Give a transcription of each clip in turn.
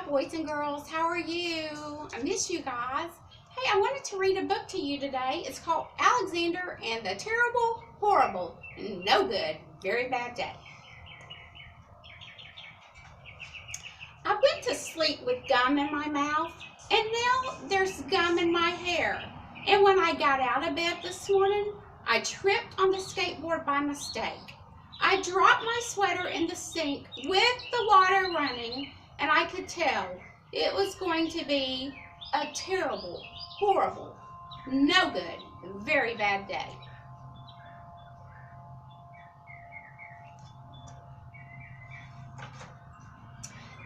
boys and girls. How are you? I miss you guys. Hey, I wanted to read a book to you today. It's called Alexander and the Terrible, Horrible, No Good, Very Bad Day. I went to sleep with gum in my mouth, and now there's gum in my hair. And when I got out of bed this morning, I tripped on the skateboard by mistake. I dropped my sweater in the sink with the water running, and I could tell it was going to be a terrible, horrible, no good, very bad day.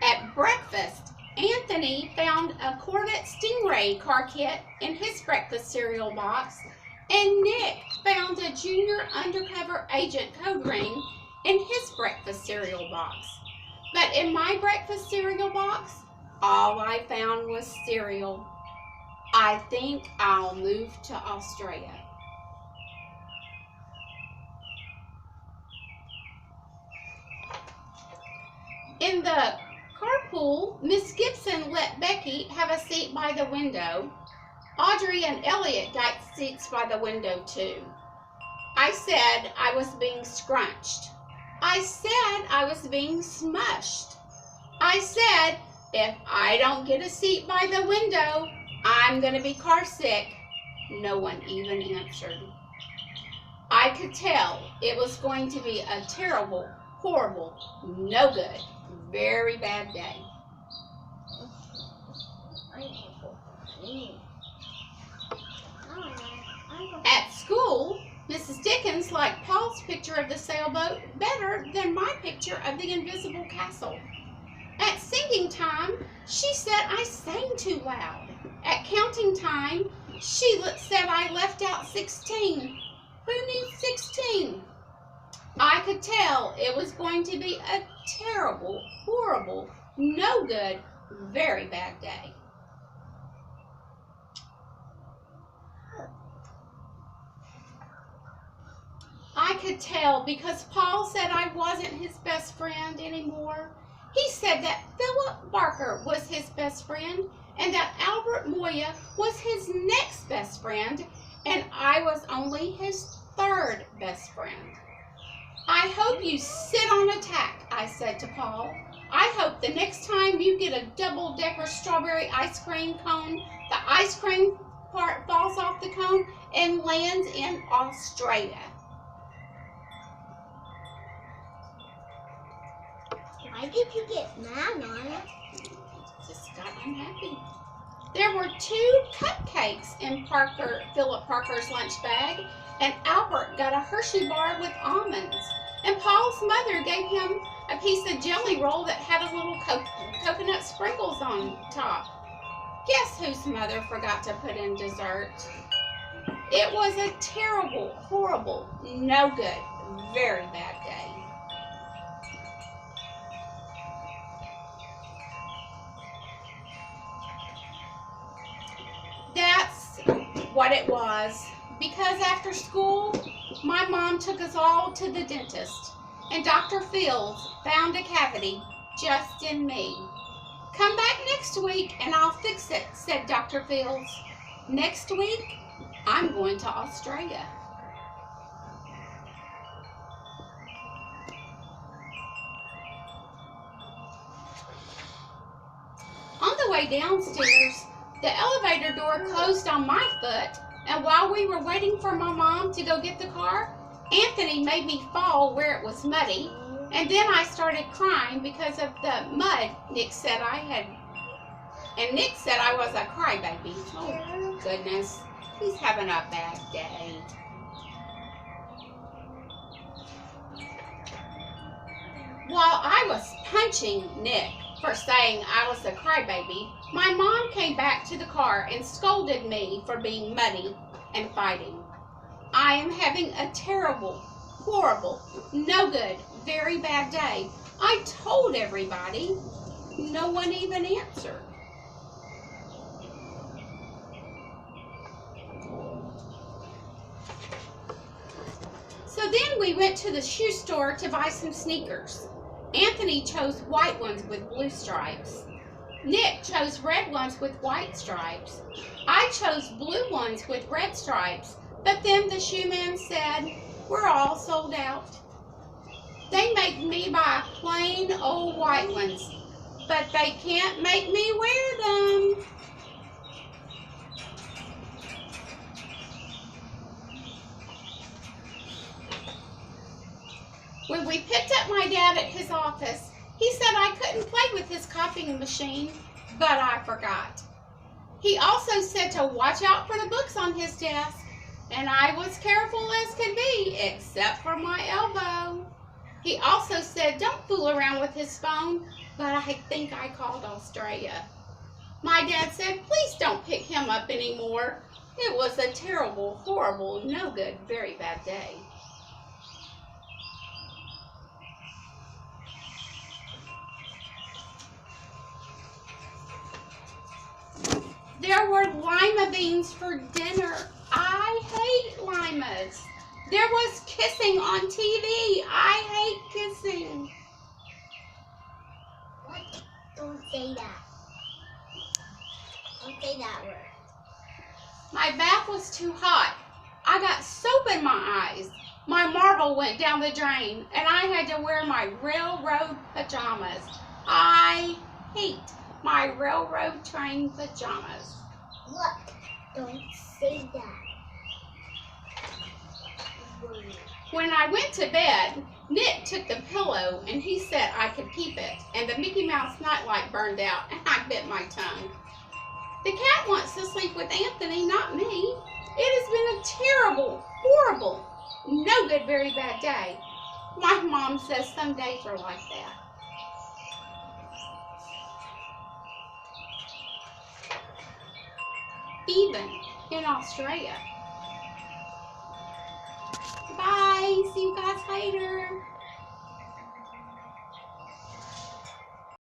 At breakfast, Anthony found a Corvette Stingray car kit in his breakfast cereal box, and Nick found a junior undercover agent code ring in his breakfast cereal box. But in my breakfast cereal box, all I found was cereal. I think I'll move to Australia. In the carpool, Miss Gibson let Becky have a seat by the window. Audrey and Elliot got seats by the window too. I said I was being scrunched. I said I was being smushed. I said if I don't get a seat by the window, I'm going to be car sick. No one even answered. I could tell it was going to be a terrible, horrible, no good, very bad day. At school, Mrs. Dickens liked Paul's picture of the sailboat better than my picture of the invisible castle. At singing time, she said I sang too loud. At counting time, she said I left out 16. Who needs 16? I could tell it was going to be a terrible, horrible, no good, very bad day. I could tell because Paul said I wasn't his best friend anymore. He said that Philip Barker was his best friend and that Albert Moya was his next best friend, and I was only his third best friend. I hope you sit on a tack, I said to Paul. I hope the next time you get a double-decker strawberry ice cream cone, the ice cream part falls off the cone and lands in Australia. Why did you get mad, Nana? Just got unhappy. There were 2 cupcakes in Philip Parker's lunch bag, and Albert got a Hershey bar with almonds. And Paul's mother gave him a piece of jelly roll that had a little coconut sprinkles on top. Guess whose mother forgot to put in dessert? It was a terrible, horrible, no good, very bad day. That's what it was, because after school, my mom took us all to the dentist, and Dr. Fields found a cavity just in me. Come back next week and I'll fix it, said Dr. Fields. Next week, I'm going to Australia. On the way downstairs, the elevator door closed on my foot, and while we were waiting for my mom to go get the car, Anthony made me fall where it was muddy, and then I started crying because of the mud Nick said I had. And Nick said I was a crybaby. Oh, goodness. He's having a bad day. While I was punching Nick for saying I was a crybaby, my mom came back to the car and scolded me for being muddy and fighting. I am having a terrible, horrible, no good, very bad day. I told everybody. No one even answered. So then we went to the shoe store to buy some sneakers. Anthony chose white ones with blue stripes. Nick chose red ones with white stripes. I chose blue ones with red stripes, but then the shoe man said, we're all sold out. They make me buy plain old white ones, but they can't make me wear them. When we picked up my dad at his office, he said I couldn't play with his copying machine, but I forgot. He also said to watch out for the books on his desk, and I was careful as could be, except for my elbow. He also said don't fool around with his phone, but I think I called Australia. My dad said please don't pick him up anymore. It was a terrible, horrible, no good, very bad day. There were lima beans for dinner. I hate limas. There was kissing on TV. I hate kissing. What? Don't say that. Don't say that word. My bath was too hot. I got soap in my eyes. My marble went down the drain, and I had to wear my railroad pajamas. I hate my railroad train pajamas. What? Don't say that. When I went to bed, Nick took the pillow and he said I could keep it, and the Mickey Mouse nightlight burned out and I bit my tongue. The cat wants to sleep with Anthony, not me. It has been a terrible, horrible, no good, very bad day. My mom says some days are like that. Even in Australia. Bye. See you guys later.